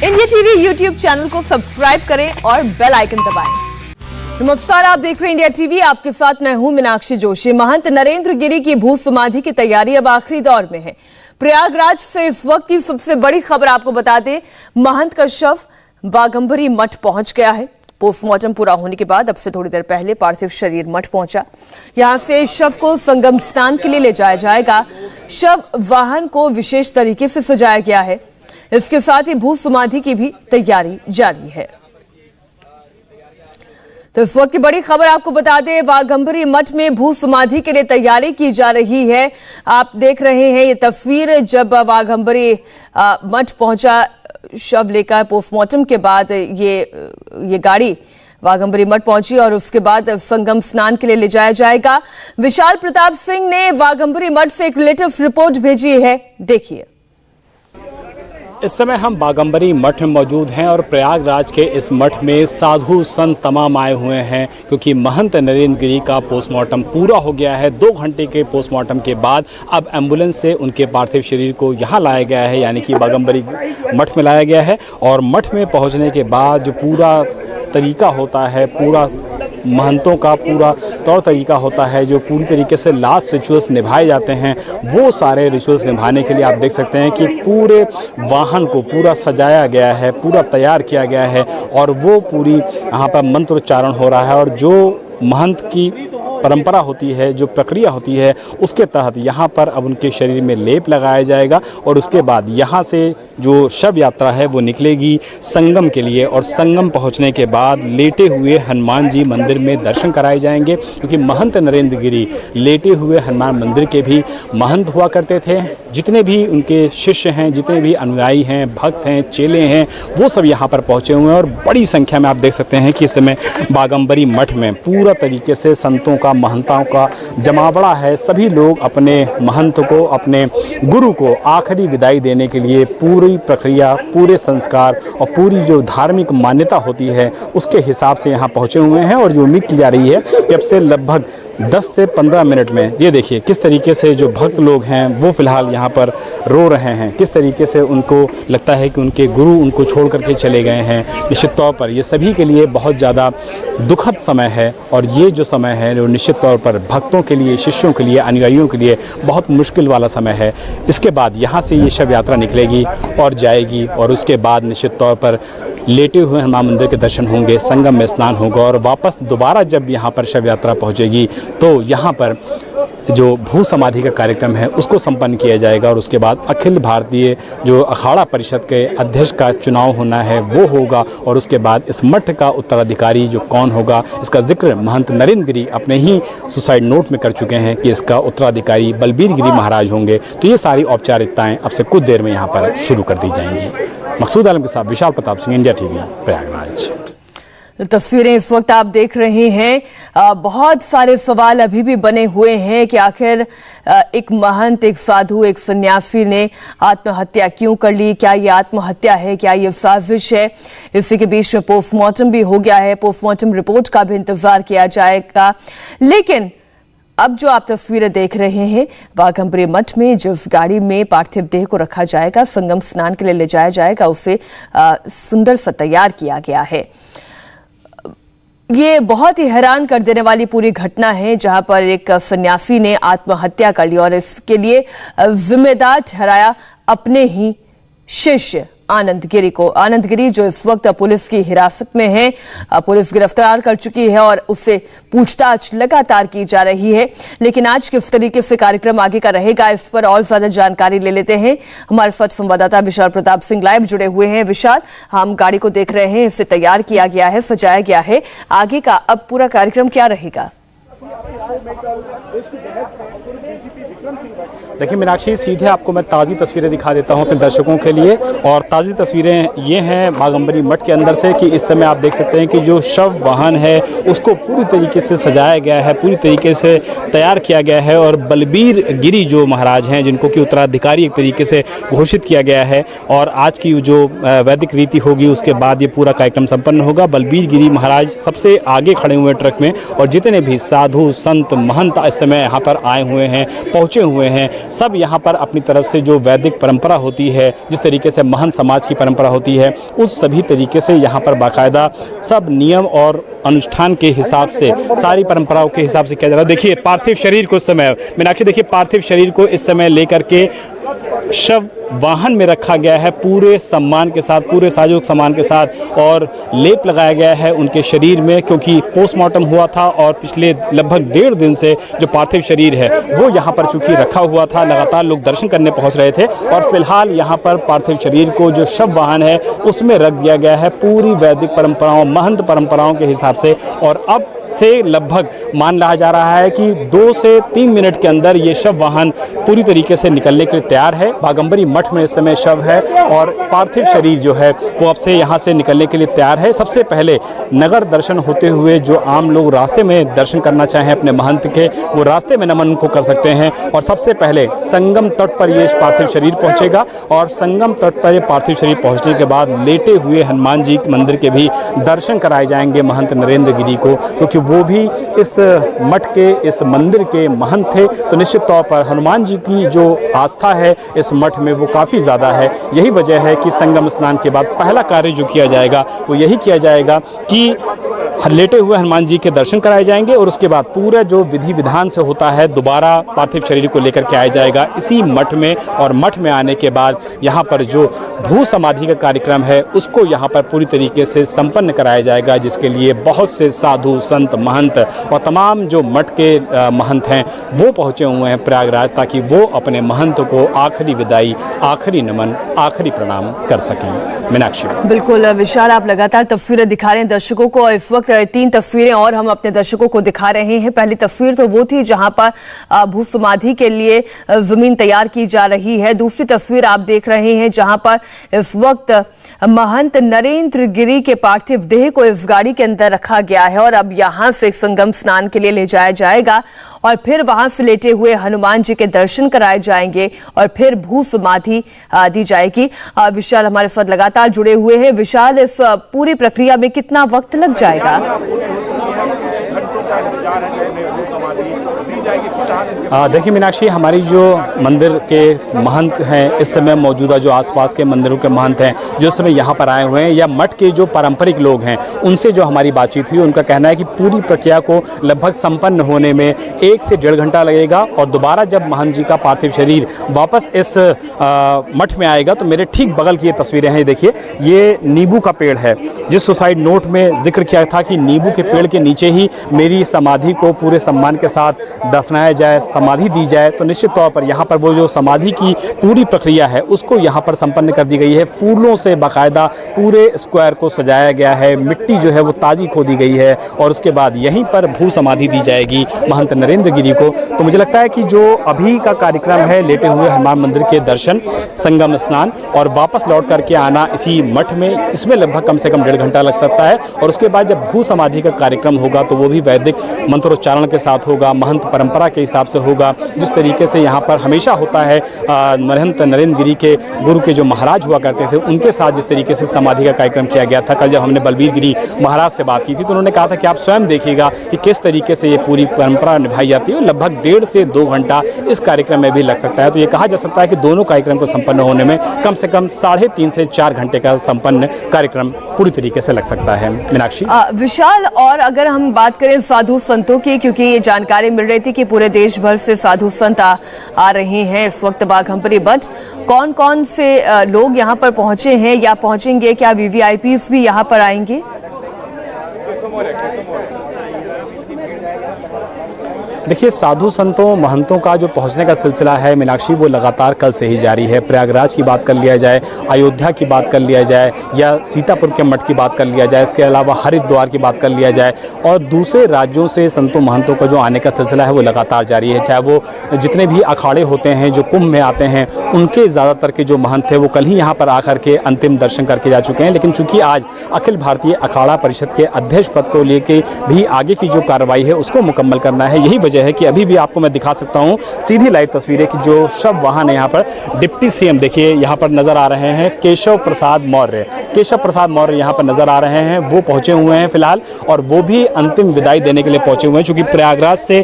India TV YouTube channel को subscribe करें और बेल आइकन दबाएं। नमस्कार, आप देख रहे हैं इंडिया टीवी। आपके साथ मैं हूं मीनाक्षी जोशी। महंत नरेंद्र गिरी की भू समाधि की तैयारी अब आखिरी दौर में है। प्रयागराज से इस वक्त की सबसे बड़ी खबर आपको बता दें, महंत का शव वाघंबरी मठ पहुंच गया है। पोस्टमार्टम पूरा होने के बाद अब से थोड़ी देर पहले पार्थिव शरीर मठ पहुंचा। यहां से शव को संगम स्नान के लिए ले जाया जाएगा। शव वाहन को विशेष तरीके से सजाया गया है। इसके साथ ही भू समाधि की भी तैयारी जारी है। तो इस वक्त की बड़ी खबर आपको बता दें, वाघंबरी मठ में भू समाधि के लिए तैयारी की जा रही है। आप देख रहे हैं ये तस्वीर, जब वाघंबरी मठ पहुंचा शव लेकर। पोस्टमार्टम के बाद ये गाड़ी वाघंबरी मठ पहुंची और उसके बाद संगम स्नान के लिए ले जाया जाएगा। विशाल प्रताप सिंह ने वाघंबरी मठ से एक लेटेस्ट रिपोर्ट भेजी है, देखिए। इस समय हम वाघंबरी मठ में मौजूद हैं और प्रयागराज के इस मठ में साधु संत तमाम आए हुए हैं, क्योंकि महंत नरेंद्र गिरी का पोस्टमार्टम पूरा हो गया है। 2 घंटे के पोस्टमार्टम के बाद अब एम्बुलेंस से उनके पार्थिव शरीर को यहाँ लाया गया है, यानी कि वाघंबरी मठ में लाया गया है। और मठ में पहुँचने के बाद जो पूरा तरीका होता है, पूरा महंतों का पूरा तौर तरीका होता है, जो पूरी तरीके से लास्ट रिचुअल्स निभाए जाते हैं, वो सारे रिचुअल्स निभाने के लिए आप देख सकते हैं कि पूरे वाहन को पूरा सजाया गया है, पूरा तैयार किया गया है और वो पूरी यहाँ पर मंत्रोच्चारण हो रहा है। और जो महंत की परंपरा होती है, जो प्रक्रिया होती है, उसके तहत यहाँ पर अब उनके शरीर में लेप लगाया जाएगा और उसके बाद यहाँ से जो शव यात्रा है वो निकलेगी संगम के लिए। और संगम पहुँचने के बाद लेटे हुए हनुमान जी मंदिर में दर्शन कराए जाएंगे, क्योंकि महंत नरेंद्र गिरी लेटे हुए हनुमान मंदिर के भी महंत हुआ करते थे। जितने भी उनके शिष्य हैं, जितने भी अनुयायी हैं, भक्त हैं, चेले हैं, वो सब यहाँ पर पहुँचे हुए हैं। और बड़ी संख्या में आप देख सकते हैं कि इस समय वाघंबरी मठ में पूरा तरीके से संतों का, महंताओं का जमावड़ा है। सभी लोग अपने महंत को, अपने गुरु को आखिरी विदाई देने के लिए पूरी प्रक्रिया, पूरे संस्कार और पूरी जो धार्मिक मान्यता होती है उसके हिसाब से यहाँ पहुँचे हुए हैं। और जो उम्मीद की जा रही है कि अब से लगभग 10 से 15 मिनट में ये देखिए किस तरीके से जो भक्त लोग हैं वो फिलहाल यहाँ पर रो रहे हैं, किस तरीके से उनको लगता है कि उनके गुरु उनको छोड़ करके चले गए हैं। निश्चित तौर पर ये सभी के लिए बहुत ज़्यादा दुखद समय है और ये जो समय है वो निश्चित तौर पर भक्तों के लिए, शिष्यों के लिए, अनुयायियों के लिए बहुत मुश्किल वाला समय है। इसके बाद यहाँ से ये शव यात्रा निकलेगी और जाएगी और उसके बाद निश्चित तौर पर लेटे हुए हनुमान मंदिर के दर्शन होंगे, संगम में स्नान होगा और वापस दोबारा जब यहाँ पर शव यात्रा पहुँचेगी तो यहाँ पर जो भू समाधि का कार्यक्रम है उसको संपन्न किया जाएगा। और उसके बाद अखिल भारतीय जो अखाड़ा परिषद के अध्यक्ष का चुनाव होना है वो होगा। और उसके बाद इस मठ का उत्तराधिकारी जो कौन होगा, इसका जिक्र महंत नरेंद्र गिरी अपने ही सुसाइड नोट में कर चुके हैं कि इसका उत्तराधिकारी बलबीर गिरी महाराज होंगे। तो ये सारी औपचारिकताएं अब से कुछ देर में यहाँ पर शुरू कर दी जाएंगी। मकसूद आलम के साथ विशाल प्रताप सिंह, इंडिया टीवी, प्रयागराज। तस्वीरें इस वक्त आप देख रहे हैं। बहुत सारे सवाल अभी भी बने हुए हैं कि आखिर एक महंत, एक साधु, एक सन्यासी ने आत्महत्या क्यों कर ली। क्या ये आत्महत्या है, क्या ये साजिश है? इसी के बीच में पोस्टमार्टम भी हो गया है। पोस्टमार्टम रिपोर्ट का भी इंतजार किया जाएगा। लेकिन अब जो आप तस्वीरें देख रहे हैं, वाघंबरी मठ में जिस गाड़ी में पार्थिव देह को रखा जाएगा, संगम स्नान के लिए ले जाया जाएगा, उसे सुंदर सा तैयार किया गया है। ये बहुत ही हैरान कर देने वाली पूरी घटना है, जहां पर एक सन्यासी ने आत्महत्या कर ली और इसके लिए जिम्मेदार ठहराया अपने ही शिष्य आनंद गिरी को। आनंद गिरी जो इस वक्त पुलिस की हिरासत में है, पुलिस गिरफ्तार कर चुकी है और उससे पूछताछ लगातार की जा रही है। लेकिन आज किस तरीके से कार्यक्रम आगे का रहेगा, इस पर और ज्यादा जानकारी ले लेते हैं। हमारे साथ संवाददाता विशाल प्रताप सिंह लाइव जुड़े हुए हैं। विशाल, हम गाड़ी को देख रहे हैं, इसे तैयार किया गया है, सजाया गया है। आगे का अब पूरा कार्यक्रम क्या रहेगा? देखिए मीनाक्षी, सीधे आपको मैं ताज़ी तस्वीरें दिखा देता हूं अपने दर्शकों के लिए। और ताज़ी तस्वीरें ये हैं वाघंबरी मठ के अंदर से कि इस समय आप देख सकते हैं कि जो शव वाहन है उसको पूरी तरीके से सजाया गया है, पूरी तरीके से तैयार किया गया है। और बलबीर गिरी जो महाराज हैं, जिनको कि उत्तराधिकारी एक तरीके से घोषित किया गया है, और आज की जो वैदिक रीति होगी उसके बाद ये पूरा कार्यक्रम संपन्न होगा। बलबीर गिरी महाराज सबसे आगे खड़े हुए ट्रक में और जितने भी साधु संत महंत इस समय यहाँ पर आए हुए हैं, पहुँचे हुए हैं, सब यहाँ पर अपनी तरफ से जो वैदिक परंपरा होती है, जिस तरीके से महंत समाज की परंपरा होती है, उस सभी तरीके से यहाँ पर बाकायदा सब नियम और अनुष्ठान के हिसाब से, सारी परंपराओं के हिसाब से किया जा रहा है। देखिए पार्थिव शरीर को इस समय, मीनाक्षी देखिए पार्थिव शरीर को इस समय लेकर के शव वाहन में रखा गया है पूरे सम्मान के साथ, पूरे साजोक सामान के साथ, और लेप लगाया गया है उनके शरीर में, क्योंकि पोस्टमार्टम हुआ था और पिछले लगभग 1.5 दिन से जो पार्थिव शरीर है वो यहाँ पर चूंकि रखा हुआ था, लगातार लोग दर्शन करने पहुँच रहे थे, और फिलहाल यहाँ पर पार्थिव शरीर को जो शव वाहन है उसमें रख दिया गया है पूरी वैदिक परंपराओं, महंत परंपराओं के हिसाब से। और अब से लगभग मान लिया जा रहा है कि 2 से 3 मिनट के अंदर ये शव वाहन पूरी तरीके से निकलने के लिए तैयार है। बागंबरी मठ में इस समय शव है और पार्थिव शरीर जो है वो अब से यहाँ से निकलने के लिए तैयार है। सबसे पहले नगर दर्शन होते हुए जो आम लोग रास्ते में दर्शन करना चाहें अपने महंत के, वो रास्ते में नमन को कर सकते हैं। और सबसे पहले संगम तट पर ये पार्थिव शरीर पहुँचेगा, और संगम तट पर ये पार्थिव शरीर पहुँचने के बाद लेटे हुए हनुमान जी मंदिर के भी दर्शन कराए जाएंगे महंत नरेंद्र गिरी को, क्योंकि वो भी इस मठ के, इस मंदिर के महंत थे। तो निश्चित तौर पर हनुमान जी की जो आस्था है इस मठ में वो काफ़ी ज़्यादा है। यही वजह है कि संगम स्नान के बाद पहला कार्य जो किया जाएगा वो यही किया जाएगा कि लेटे हुए हनुमान जी के दर्शन कराए जाएंगे, और उसके बाद पूरा जो विधि विधान से होता है दोबारा पार्थिव शरीर को लेकर के आया जाएगा इसी मठ में। और मठ में आने के बाद यहाँ पर जो भू समाधि का कार्यक्रम है उसको यहाँ पर पूरी तरीके से संपन्न कराया जाएगा, जिसके लिए बहुत से साधु संत महंत और तमाम जो मठ के महंत हैं वो पहुँचे हुए हैं प्रयागराज, ताकि वो अपने महंत को आखिरी विदाई, आखिरी नमन, आखिरी प्रणाम कर सकें। मीनाक्षी बिल्कुल विशाल, आप लगातार तस्वीरें दिखा रहे हैं दर्शकों को। इस वक्त 3 तस्वीरें और हम अपने दर्शकों को दिखा रहे हैं। पहली तस्वीर तो वो थी जहां पर भू समाधि के लिए जमीन तैयार की जा रही है। दूसरी तस्वीर आप देख रहे हैं जहां पर इस वक्त महंत नरेंद्र गिरी के पार्थिव देह को इस गाड़ी के अंदर रखा गया है, और अब यहां से संगम स्नान के लिए ले जाया जाएगा, और फिर वहां से लेटे हुए हनुमान जी के दर्शन कराए जाएंगे, और फिर भू समाधि दी जाएगी। विशाल हमारे साथ लगातार जुड़े हुए हैं। विशाल, इस पूरी प्रक्रिया में कितना वक्त लग जाएगा? देखिए मीनाक्षी, हमारी जो मंदिर के महंत हैं इस समय मौजूदा जो आसपास के मंदिरों के महंत हैं जो इस समय यहाँ पर आए हुए हैं, या मठ के जो पारंपरिक लोग हैं उनसे जो हमारी बातचीत हुई, उनका कहना है कि पूरी प्रक्रिया को लगभग संपन्न होने में 1 से 1.5 घंटा लगेगा। और दोबारा जब महंत जी का पार्थिव शरीर वापस इस मठ में आएगा, तो मेरे ठीक बगल की ये तस्वीरें हैं, देखिए ये नींबू का पेड़ है, जिस सुसाइड नोट में जिक्र किया था कि नींबू के पेड़ के नीचे ही मेरी समाधि को पूरे सम्मान के साथ दफनाया जाए, समाधि दी जाए। तो निश्चित तौर पर यहाँ पर वो जो समाधि की पूरी प्रक्रिया है उसको यहाँ पर संपन्न कर दी गई है। फूलों से बाकायदा पूरे स्क्वायर को सजाया गया है, मिट्टी जो है वो ताजी खोदी गई है, और उसके बाद यहीं पर भू समाधि दी जाएगी महंत नरेंद्र गिरी को। तो मुझे लगता है कि जो अभी का कार्यक्रम है, लेटे हुए हनुमान मंदिर के दर्शन, संगम स्नान और वापस लौट करके आना इसी मठ में, इसमें लगभग कम से कम 1.5 घंटा लग सकता है। और उसके बाद जब भू समाधि का कार्यक्रम होगा तो वो भी वैदिक मंत्रोच्चारण के साथ होगा, महंत परंपरा के हिसाब से होगा, जिस तरीके से यहाँ पर हमेशा होता है। महंत नरेंद्र गिरी के गुरु के जो महाराज हुआ करते थे उनके साथ जिस तरीके से समाधि का कार्यक्रम किया गया था, कल जब हमने बलबीर गिरी महाराज से बात की थी तो उन्होंने कहा था कि आप स्वयं देखिएगा कि किस तरीके से ये पूरी परंपरा निभाई जाती है। लगभग 1.5 से 2 घंटा इस कार्यक्रम में भी लग सकता है। तो ये कहा जा सकता है कि दोनों कार्यक्रम को संपन्न होने में कम से कम 3.5 से 4 घंटे का संपन्न कार्यक्रम पूरी तरीके से लग सकता है। मीनाक्षी विशाल, और अगर हम बात करें साधु संतों की, क्योंकि ये जानकारी मिल रही थी कि पूरे देश भर से साधु संत आ रहे हैं इस वक्त बाघंबरी मठ, कौन कौन से लोग यहाँ पर पहुंचे हैं या पहुंचेंगे? क्या वीवीआईपीज भी यहाँ पर आएंगे? देखिए, साधु संतों महंतों का जो पहुंचने का सिलसिला है मीनाक्षी, वो लगातार कल से ही जारी है। प्रयागराज की बात कर लिया जाए, अयोध्या की बात कर लिया जाए, या सीतापुर के मठ की बात कर लिया जाए, इसके अलावा हरिद्वार की बात कर लिया जाए, और दूसरे राज्यों से संतों महंतों का जो आने का सिलसिला है वो लगातार जारी है। चाहे वो जितने भी अखाड़े होते हैं जो कुंभ में आते हैं, उनके ज़्यादातर के जो महंत थे वो कल ही यहाँ पर आकर के अंतिम दर्शन करके जा चुके हैं। लेकिन चूंकि आज अखिल भारतीय अखाड़ा परिषद के अध्यक्ष पद को लेकर भी आगे की जो कार्रवाई है उसको मुकम्मल करना है, यही वजह यह है कि अभी भी आपको मैं दिखा सकता हूँ सीधी लाइव तस्वीरें कि जो शव वाहन है यहाँ पर डिप्टी सीएम देखिए यहाँ पर नजर आ रहे हैं केशव प्रसाद मौर्य यहाँ पर नजर आ रहे हैं। वो पहुंचे हुए हैं फिलहाल और वो भी अंतिम विदाई देने के लिए पहुंचे हुए हैं, क्योंकि प्रयागराज से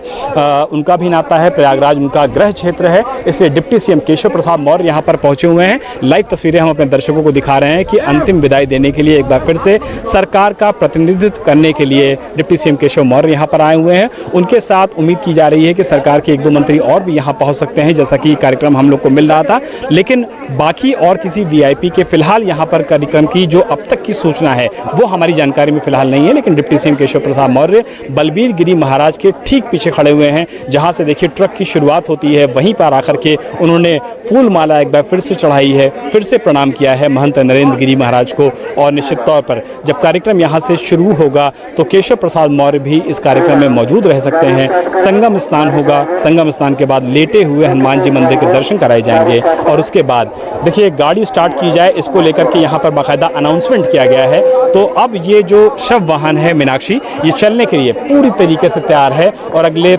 उनका भी नाता है, प्रयागराज उनका गृह क्षेत्र है, इसलिए डिप्टी सीएम केशव प्रसाद मौर्य यहाँ पर पहुंचे हुए हैं। लाइव तस्वीरें हम अपने दर्शकों को दिखा रहे हैं कि अंतिम विदाई देने के लिए एक बार फिर से सरकार का प्रतिनिधित्व करने के लिए डिप्टी सीएम केशव मौर्य यहाँ पर आए हुए हैं। उनके साथ उम्मीद की जा रही है कि सरकार के 1-2 मंत्री और भी यहाँ पहुँच सकते हैं, जैसा कि कार्यक्रम हम लोग को मिल रहा था। लेकिन बाकी और किसी वीआईपी के फिलहाल यहाँ पर कार्यक्रम की जो अब तक की सूचना है वो हमारी जानकारी में फिलहाल नहीं है। लेकिन डिप्टी सीएम केशव प्रसाद मौर्य बलबीर गिरी महाराज के ठीक पीछे खड़े हुए हैं, जहां से देखिए ट्रक की शुरुआत होती है, वहीं पर आकर के उन्होंने फूल माला एक बार फिर से चढ़ाई है, फिर से प्रणाम किया है महंत नरेंद्र गिरी महाराज को। और निश्चित तौर पर जब कार्यक्रम यहां से शुरू होगा तो केशव प्रसाद मौर्य भी इस कार्यक्रम में मौजूद रह सकते हैं। संगम स्नान होगा, संगम स्नान के बाद लेटे हुए हनुमान जी मंदिर के दर्शन कराए जाएंगे और उसके बाद देखिए गाड़ी स्टार्ट की जाए, इसको लेकर के यहाँ पर बाकायदा अनाउंसमेंट किया गया है। तो अब ये जो शव वाहन है मीनाक्षी, ये चलने के लिए पूरी तरीके से तैयार है और अगले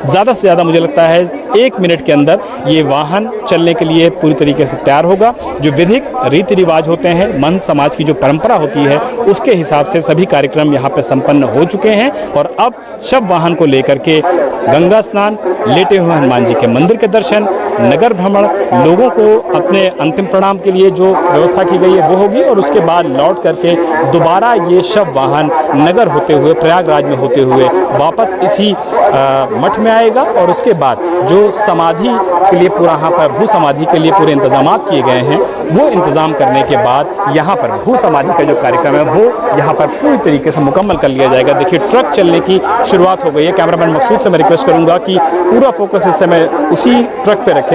ज़्यादा से ज़्यादा मुझे लगता है 1 मिनट के अंदर ये वाहन चलने के लिए पूरी तरीके से तैयार होगा। जो विधिक रीति रिवाज होते हैं, महंत समाज की जो परंपरा होती है, उसके हिसाब से सभी कार्यक्रम यहाँ पे संपन्न हो चुके हैं और अब शव वाहन को लेकर के गंगा स्नान, लेटे हुए हनुमान जी के मंदिर के दर्शन, नगर भ्रमण, लोगों को अपने अंतिम प्रणाम के लिए जो व्यवस्था की गई है वो होगी और उसके बाद लौट करके दोबारा ये शव वाहन नगर होते हुए, प्रयागराज में होते हुए वापस इसी मठ में आएगा। और उसके बाद जो समाधि के लिए पूरा यहाँ पर भू समाधि के लिए पूरे इंतजाम किए गए हैं, वो इंतजाम करने के बाद यहाँ पर भू समाधि का जो कार्यक्रम है वो यहाँ पर पूरी तरीके से मुकम्मल कर लिया जाएगा। देखिए ट्रक चलने की शुरुआत हो गई है। कैमरामैन मकसूद से मैं रिक्वेस्ट करूंगा कि पूरा फोकस इस समय उसी ट्रक पे रखें।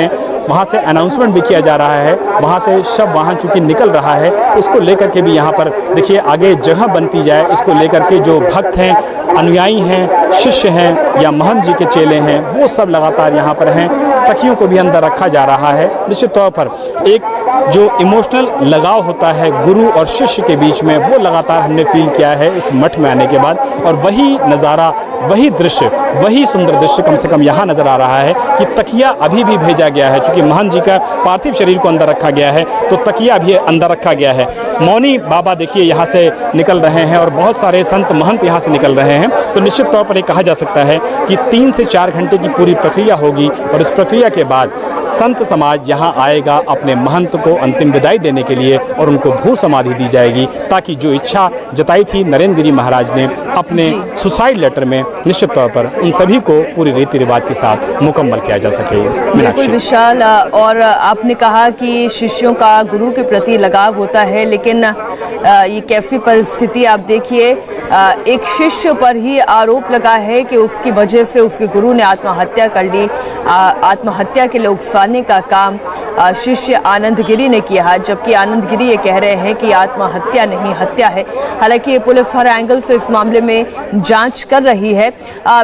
वहाँ से अनाउंसमेंट भी किया जा रहा है, वहाँ से शव वाहन चूंकि निकल रहा है, उसको लेकर के भी यहाँ पर देखिए आगे जगह बनती जाए। इसको लेकर के जो भक्त हैं, अनुयायी हैं, शिष्य हैं या महंत जी के चेले हैं, वो सब लगातार यहाँ पर हैं। तकियों को भी अंदर रखा जा रहा है। निश्चित तौर पर एक जो इमोशनल लगाव होता है गुरु और शिष्य के बीच में, वो लगातार हमने फील किया है इस मठ में आने के बाद। और वही नज़ारा, वही दृश्य, वही सुंदर दृश्य कम से कम यहाँ नजर आ रहा है कि तकिया अभी भी भेजा गया है। चूंकि महंत जी का पार्थिव शरीर को अंदर रखा गया है तो तकिया भी अंदर रखा गया है। मौनी बाबा देखिए यहाँ से निकल रहे हैं और बहुत सारे संत महंत यहाँ से निकल रहे हैं। तो निश्चित तौर पर ये कहा जा सकता है कि 3 से 4 घंटे की पूरी प्रक्रिया होगी और इस प्रक्रिया के बाद संत समाज यहाँ आएगा अपने महंत को अंतिम विदाई देने के लिए और उनको भू समाधि दी जाएगी, ताकि जो इच्छा जताई थी नरेंद्र गिरी महाराज ने अपने सुसाइड लेटर में, निश्चित तौर पर उन सभी को पूरी रीति रिवाज के साथ मुकम्मल किया जा सके। बिल्कुल विशाल, और आपने कहा कि शिष्यों का गुरु के प्रति लगाव होता है, लेकिन ये कैसी परिस्थिति आप देखिए, एक शिष्य पर ही आरोप लगा है कि उसकी वजह से उसके गुरु ने आत्महत्या कर ली। आत्महत्या के लिए उकसाने का काम शिष्य आनंद गिरी ने किया, जबकि आनंद गिरी ये कह रहे हैं कि आत्महत्या नहीं, हत्या है। हालांकि पुलिस हर एंगल से इस मामले में जांच कर रही है।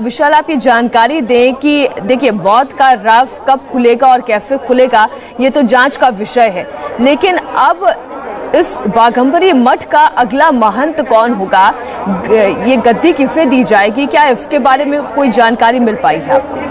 विशाल, आप ये जानकारी दें कि देखिए मौत का राज कब खुलेगा और कैसे खुलेगा, ये तो जांच का विषय है, लेकिन अब इस बाघंबरी मठ का अगला महंत कौन होगा, ये गद्दी किसे दी जाएगी, क्या इसके बारे में कोई जानकारी मिल पाई है आपको?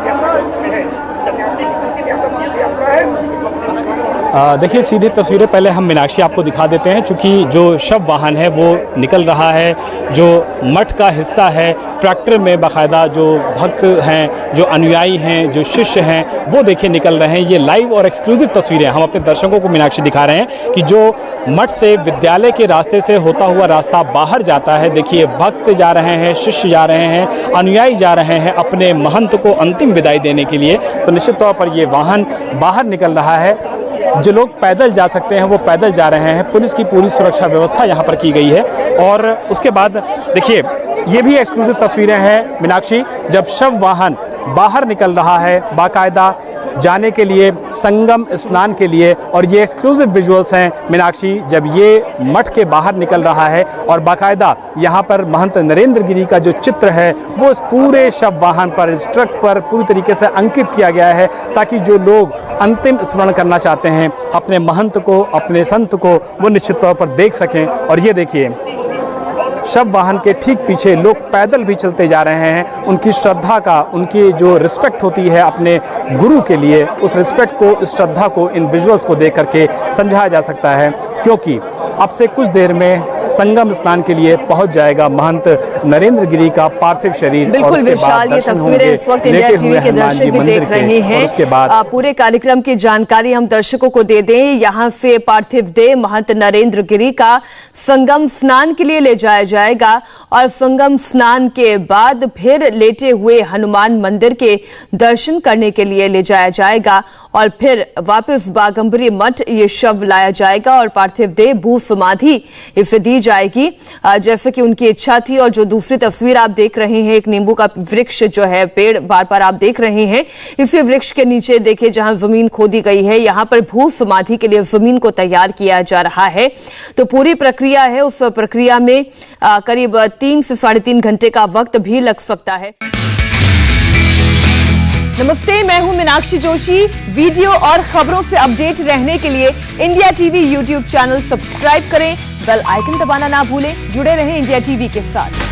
देखिए सीधी तस्वीरें पहले हम मीनाक्षी आपको दिखा देते हैं, चूंकि जो शव वाहन है वो निकल रहा है। जो मठ का हिस्सा है, ट्रैक्टर में बाकायदा जो भक्त हैं, जो अनुयायी हैं, जो शिष्य हैं, वो देखिए निकल रहे हैं। ये लाइव और एक्सक्लूसिव तस्वीरें हम अपने दर्शकों को मीनाक्षी दिखा रहे हैं कि जो मठ से विद्यालय के रास्ते से होता हुआ रास्ता बाहर जाता है, देखिए भक्त जा रहे हैं, शिष्य जा रहे हैं, अनुयायी जा रहे हैं अपने महंत को अंतिम विदाई देने के लिए। तो निश्चित तौर पर ये वाहन बाहर निकल रहा है। जो लोग पैदल जा सकते हैं वो पैदल जा रहे हैं। पुलिस की पूरी सुरक्षा व्यवस्था यहाँ पर की गई है। और उसके बाद देखिए ये भी एक्सक्लूसिव तस्वीरें हैं मीनाक्षी, जब शव वाहन बाहर निकल रहा है बाकायदा जाने के लिए, संगम स्नान के लिए। और ये एक्सक्लूसिव विजुअल्स हैं मीनाक्षी, जब ये मठ के बाहर निकल रहा है और बाकायदा यहाँ पर महंत नरेंद्र गिरी का जो चित्र है वो इस पूरे शव वाहन पर, इस ट्रक पर पूरी तरीके से अंकित किया गया है, ताकि जो लोग अंतिम स्मरण करना चाहते हैं अपने महंत को, अपने संत को, वो निश्चित तौर पर देख सकें। और ये देखिए शव वाहन के ठीक पीछे लोग पैदल भी चलते जा रहे हैं। उनकी श्रद्धा का, उनकी जो रिस्पेक्ट होती है अपने गुरु के लिए, उस रिस्पेक्ट को, इस श्रद्धा को इन विजुअल्स को देख करके समझाया जा सकता है, क्योंकि अब से कुछ देर में संगम स्नान के लिए पहुंच जाएगा महंत नरेंद्र गिरी का पार्थिव शरीर। बिल्कुल विशाल, ये तस्वीरें इस वक्त इंडिया टीवी के दर्शक भी देख रहे हैं। उसके बाद पूरे कार्यक्रम की जानकारी हम दर्शकों को दे दें। यहाँ से पार्थिव देह महंत नरेंद्र गिरी का संगम स्नान के लिए ले जाया जाएगा और संगम स्नान के बाद फिर लेटे हुए हनुमान मंदिर के दर्शन करने के लिए ले जाया जाएगा और फिर वापस बागंबरी मठ ये शव लाया जाएगा और पार्थिव देह भू समाधि इसे दी जाएगी जैसे कि उनकी इच्छा थी। और जो दूसरी तस्वीर आप देख रहे हैं, एक नींबू का वृक्ष जो है, पेड़ बार बार आप देख रहे हैं, इसी वृक्ष के नीचे देखिए जहां जमीन खोदी गई है, यहां पर भू समाधि के लिए जमीन को तैयार किया जा रहा है। तो पूरी प्रक्रिया है, उस प्रक्रिया में करीब 3 से 3.5 घंटे का वक्त भी लग सकता है। नमस्ते, मैं हूं मीनाक्षी जोशी। वीडियो और खबरों से अपडेट रहने के लिए India TV YouTube channel subscribe करें, बेल आइकन दबाना ना भूलें। जुड़े रहें इंडिया टीवी के साथ।